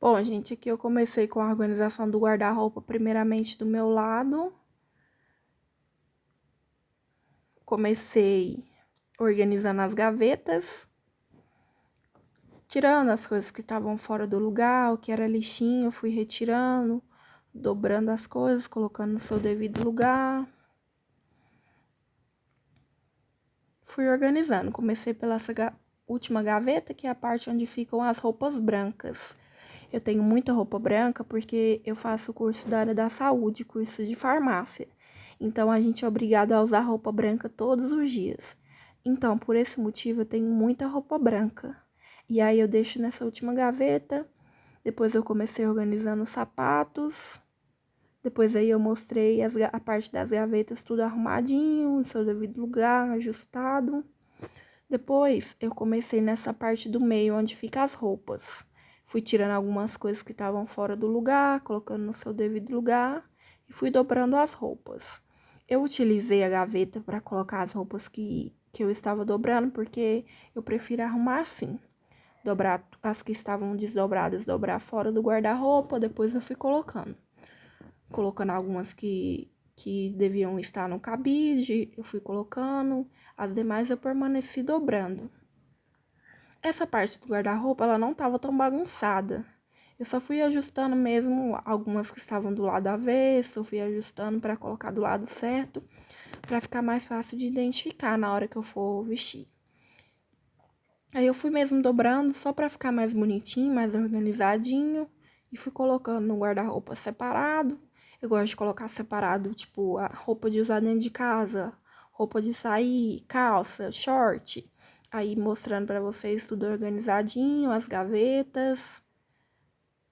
Bom, gente, aqui eu comecei com a organização do guarda-roupa, primeiramente do meu lado. Comecei organizando as gavetas, tirando as coisas que estavam fora do lugar, o que era lixinho, eu fui retirando, dobrando as coisas, colocando no seu devido lugar. Fui organizando. Comecei pela última gaveta, que é a parte onde ficam as roupas brancas. Eu tenho muita roupa branca porque eu faço curso da área da saúde, curso de farmácia. Então, a gente é obrigado a usar roupa branca todos os dias. Então, por esse motivo, eu tenho muita roupa branca. E aí, eu deixo nessa última gaveta. Depois, eu comecei organizando os sapatos. Depois, aí, eu mostrei a parte das gavetas tudo arrumadinho, no seu devido lugar, ajustado. Depois, eu comecei nessa parte do meio, onde ficam as roupas. Fui tirando algumas coisas que estavam fora do lugar, colocando no seu devido lugar e fui dobrando as roupas. Eu utilizei a gaveta para colocar as roupas que eu estava dobrando, porque eu prefiro arrumar assim. Dobrar as que estavam desdobradas, dobrar fora do guarda-roupa, depois eu fui colocando algumas que deviam estar no cabide, eu fui colocando, as demais eu permaneci dobrando. Essa parte do guarda-roupa, ela não estava tão bagunçada. Eu só fui ajustando mesmo algumas que estavam do lado avesso, eu fui ajustando para colocar do lado certo, para ficar mais fácil de identificar na hora que eu for vestir. Aí eu fui mesmo dobrando só para ficar mais bonitinho, mais organizadinho, e fui colocando no guarda-roupa separado. Eu gosto de colocar separado, tipo, a roupa de usar dentro de casa, roupa de sair, calça, short. Aí mostrando para vocês tudo organizadinho, as gavetas,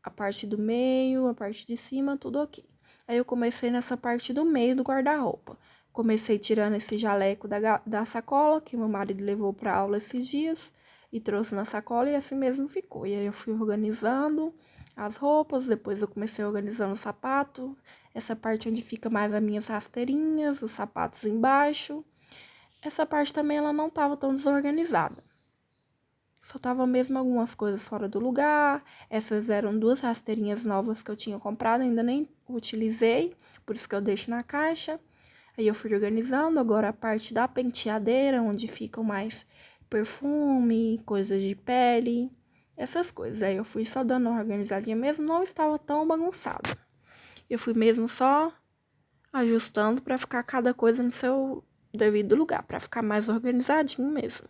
a parte do meio, a parte de cima, tudo ok. Aí eu comecei nessa parte do meio do guarda-roupa. Comecei tirando esse jaleco da sacola, que meu marido levou para aula esses dias, e trouxe na sacola e assim mesmo ficou. E aí eu fui organizando as roupas, depois eu comecei organizando o sapato, essa parte onde fica mais as minhas rasteirinhas, os sapatos embaixo. Essa parte também ela não estava tão desorganizada. Só tava mesmo algumas coisas fora do lugar. Essas eram 2 rasteirinhas novas que eu tinha comprado, ainda nem utilizei, por isso que eu deixo na caixa. Aí eu fui organizando agora a parte da penteadeira, onde ficam mais perfume, coisas de pele, essas coisas. Aí eu fui só dando uma organizadinha mesmo, não estava tão bagunçado. Eu fui mesmo só ajustando para ficar cada coisa no seu devido lugar, para ficar mais organizadinho mesmo.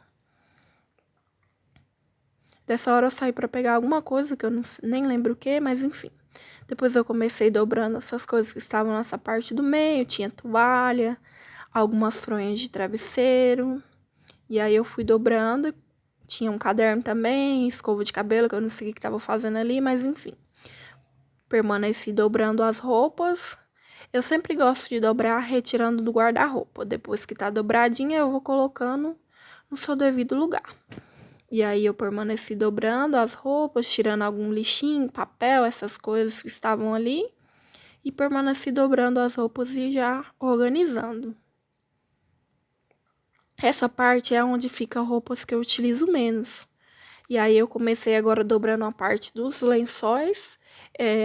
Dessa hora eu saí para pegar alguma coisa que eu nem lembro o que, mas enfim. Depois eu comecei dobrando essas coisas que estavam nessa parte do meio, tinha toalha, algumas fronhas de travesseiro. E aí eu fui dobrando, tinha um caderno também, escova de cabelo, que eu não sei o que estava fazendo ali, mas enfim. Permaneci dobrando as roupas. Eu sempre gosto de dobrar retirando do guarda-roupa. Depois que tá dobradinha, eu vou colocando no seu devido lugar. E aí eu permaneci dobrando as roupas, tirando algum lixinho, papel, essas coisas que estavam ali. E permaneci dobrando as roupas e já organizando. Essa parte é onde fica roupas que eu utilizo menos. E aí eu comecei agora dobrando a parte dos lençóis,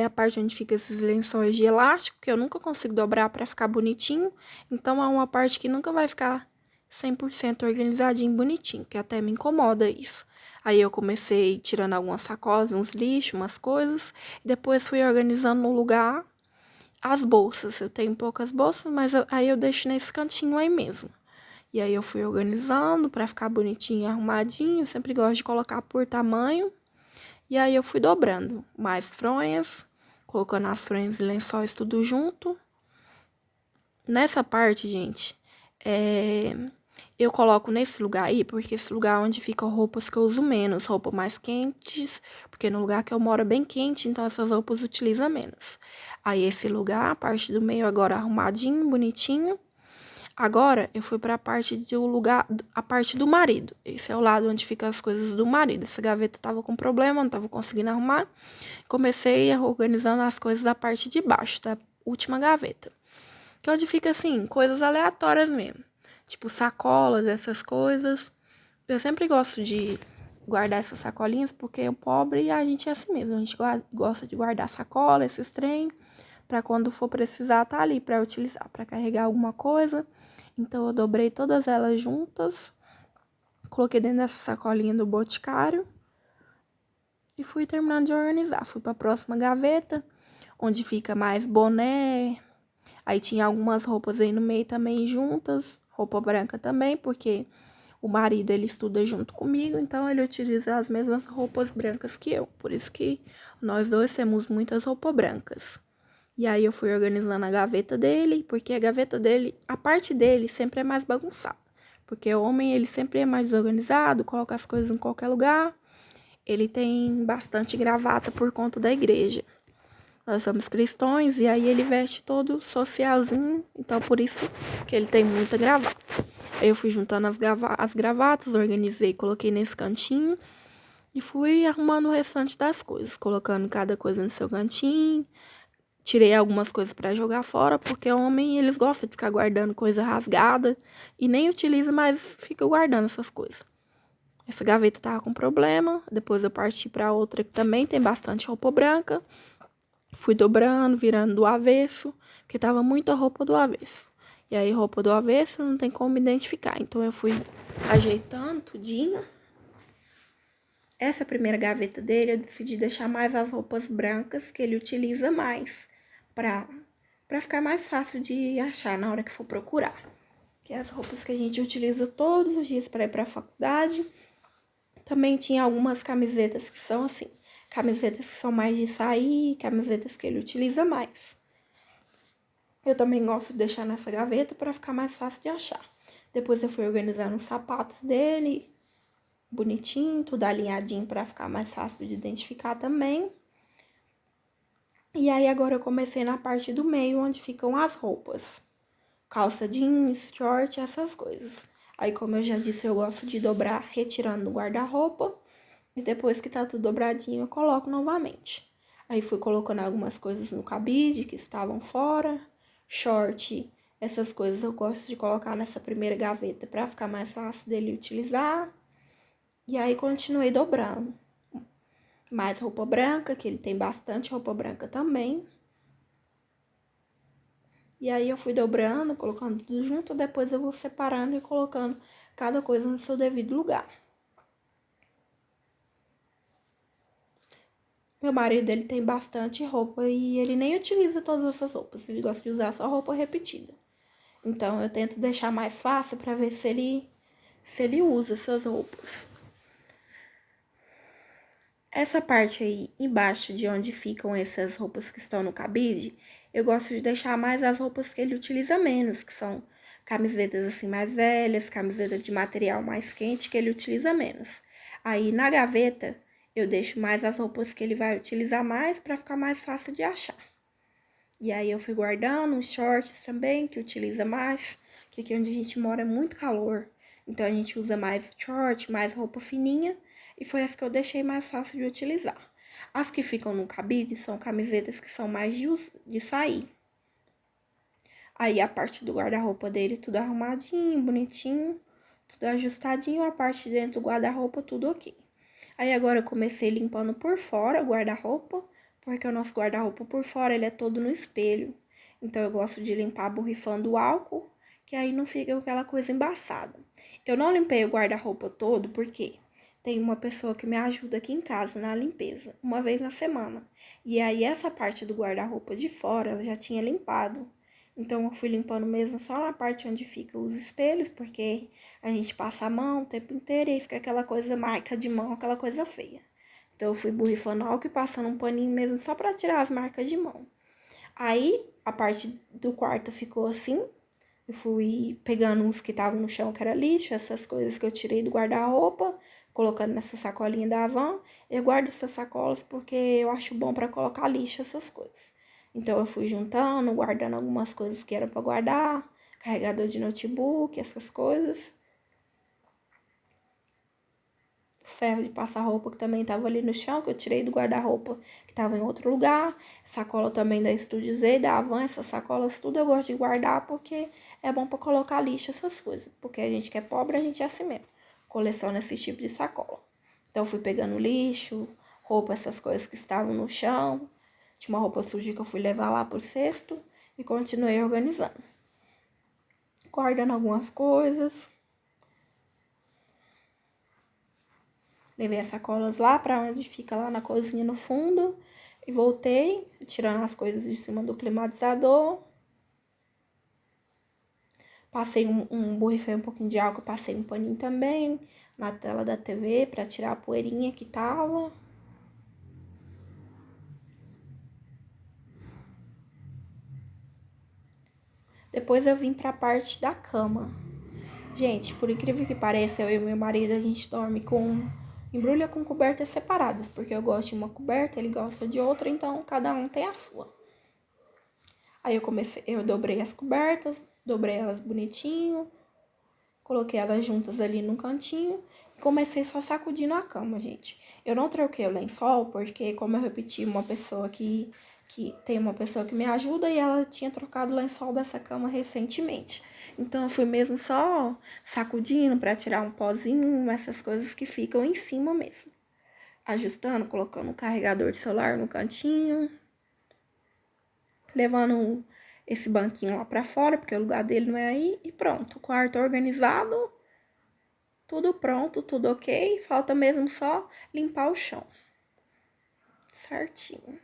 a parte onde fica esses lençóis de elástico, que eu nunca consigo dobrar para ficar bonitinho. Então é uma parte que nunca vai ficar 100% organizadinho, bonitinho, que até me incomoda isso. Aí eu comecei tirando algumas sacolas, uns lixos, umas coisas, e depois fui organizando no lugar as bolsas. Eu tenho poucas bolsas, mas aí eu deixo nesse cantinho aí mesmo. E aí eu fui organizando para ficar bonitinho, arrumadinho. Eu sempre gosto de colocar por tamanho. E aí eu fui dobrando mais fronhas, colocando as fronhas e lençóis tudo junto. Nessa parte, gente, eu coloco nesse lugar aí, porque esse lugar é onde ficam roupas que eu uso menos, roupas mais quentes, porque no lugar que eu moro é bem quente, então essas roupas utiliza menos. Aí esse lugar, a parte do meio agora arrumadinho, bonitinho. Agora eu fui para a parte do lugar, a parte do marido. Esse é o lado onde ficam as coisas do marido. Essa gaveta tava com problema, não tava conseguindo arrumar. Comecei organizando as coisas da parte de baixo, da última gaveta. Que é onde fica assim, coisas aleatórias mesmo. Tipo sacolas, essas coisas. Eu sempre gosto de guardar essas sacolinhas, porque o pobre a gente é assim mesmo. A gente gosta de guardar sacola, esses trem, para quando for precisar tá ali para utilizar, para carregar alguma coisa. Então eu dobrei todas elas juntas, coloquei dentro dessa sacolinha do Boticário e fui terminando de organizar. Fui para a próxima gaveta, onde fica mais boné. Aí tinha algumas roupas aí no meio também juntas, roupa branca também, porque o marido ele estuda junto comigo, então ele utiliza as mesmas roupas brancas que eu. Por isso que nós dois temos muitas roupas brancas. E aí eu fui organizando a gaveta dele, porque a gaveta dele, a parte dele sempre é mais bagunçada. Porque o homem, ele sempre é mais desorganizado, coloca as coisas em qualquer lugar. Ele tem bastante gravata por conta da igreja. Nós somos cristãos e aí ele veste todo socialzinho, então por isso que ele tem muita gravata. Aí eu fui juntando as gravatas, organizei, coloquei nesse cantinho e fui arrumando o restante das coisas, colocando cada coisa no seu cantinho. Tirei algumas coisas para jogar fora, porque homem, eles gostam de ficar guardando coisa rasgada e nem utiliza, mas fica guardando essas coisas. Essa gaveta tava com problema, depois eu parti para outra que também tem bastante roupa branca. Fui dobrando, virando do avesso, porque tava muita roupa do avesso. E aí, roupa do avesso não tem como identificar. Então, eu fui ajeitando tudinho. Essa primeira gaveta dele, eu decidi deixar mais as roupas brancas, que ele utiliza mais, pra ficar mais fácil de achar na hora que for procurar. Que é as roupas que a gente utiliza todos os dias para ir pra faculdade. Também tinha algumas camisetas que são assim, camisetas que são mais de sair, camisetas que ele utiliza mais. Eu também gosto de deixar nessa gaveta para ficar mais fácil de achar. Depois eu fui organizando os sapatos dele, bonitinho, tudo alinhadinho para ficar mais fácil de identificar também. E aí agora eu comecei na parte do meio, onde ficam as roupas. Calça jeans, short, essas coisas. Aí, como eu já disse, eu gosto de dobrar retirando do guarda-roupa. E depois que tá tudo dobradinho, eu coloco novamente. Aí fui colocando algumas coisas no cabide que estavam fora. Short, essas coisas eu gosto de colocar nessa primeira gaveta para ficar mais fácil dele utilizar. E aí continuei dobrando. Mais roupa branca, que ele tem bastante roupa branca também. E aí eu fui dobrando, colocando tudo junto, depois eu vou separando e colocando cada coisa no seu devido lugar. Meu marido, ele tem bastante roupa e ele nem utiliza todas essas roupas. Ele gosta de usar só roupa repetida. Então, eu tento deixar mais fácil para ver se ele usa essas roupas. Essa parte aí embaixo de onde ficam essas roupas que estão no cabide, eu gosto de deixar mais as roupas que ele utiliza menos, que são camisetas assim mais velhas, camisetas de material mais quente que ele utiliza menos. Aí na gaveta eu deixo mais as roupas que ele vai utilizar mais para ficar mais fácil de achar. E aí eu fui guardando os shorts também, que utiliza mais, que aqui onde a gente mora é muito calor. Então a gente usa mais short, mais roupa fininha, e foi as que eu deixei mais fácil de utilizar. As que ficam no cabide são camisetas que são mais de sair. Aí a parte do guarda-roupa dele tudo arrumadinho, bonitinho, tudo ajustadinho, a parte de dentro do guarda-roupa tudo ok. Aí agora eu comecei limpando por fora o guarda-roupa, porque o nosso guarda-roupa por fora ele é todo no espelho. Então eu gosto de limpar borrifando o álcool, que aí não fica aquela coisa embaçada. Eu não limpei o guarda-roupa todo porque tem uma pessoa que me ajuda aqui em casa na limpeza, uma vez na semana. E aí essa parte do guarda-roupa de fora ela já tinha limpado. Então eu fui limpando mesmo só na parte onde ficam os espelhos, porque a gente passa a mão o tempo inteiro e aí fica aquela coisa, marca de mão, aquela coisa feia. Então eu fui borrifando álcool e passando um paninho mesmo só pra tirar as marcas de mão. Aí a parte do quarto ficou assim. Eu fui pegando uns que estavam no chão, que era lixo, essas coisas que eu tirei do guarda-roupa, colocando nessa sacolinha da Havan. Eu guardo essas sacolas porque eu acho bom pra colocar lixo, essas coisas. Então eu fui juntando, guardando algumas coisas que eram pra guardar, carregador de notebook, essas coisas. Ferro de passar roupa que também tava ali no chão, que eu tirei do guarda-roupa, que tava em outro lugar. Sacola também da Estúdio Z, da Havan, essas sacolas tudo eu gosto de guardar porque é bom pra colocar lixo, essas coisas. Porque a gente que é pobre, a gente é assim mesmo. Coleciona esse tipo de sacola. Então, fui pegando lixo, roupa, essas coisas que estavam no chão. Tinha uma roupa suja que eu fui levar lá pro cesto e continuei organizando. Guardando algumas coisas. Levei as sacolas lá pra onde fica lá na cozinha no fundo. E voltei, tirando as coisas de cima do climatizador. Passei borrifei um pouquinho de álcool, passei um paninho também na tela da TV pra tirar a poeirinha que tava. Depois eu vim pra parte da cama. Gente, por incrível que pareça, eu e meu marido, a gente dorme embrulha com cobertas separadas, porque eu gosto de uma coberta, ele gosta de outra, então cada um tem a sua. Aí eu dobrei as cobertas, dobrei elas bonitinho, coloquei elas juntas ali no cantinho e comecei só sacudindo a cama, gente. Eu não troquei o lençol, porque como eu repeti, tem uma pessoa que me ajuda e ela tinha trocado o lençol dessa cama recentemente. Então eu fui mesmo só sacudindo para tirar um pozinho, essas coisas que ficam em cima mesmo. Ajustando, colocando um carregador de celular no cantinho, levando esse banquinho lá pra fora, porque o lugar dele não é aí, e pronto. O quarto organizado, tudo pronto, tudo ok. Falta mesmo só limpar o chão. Certinho.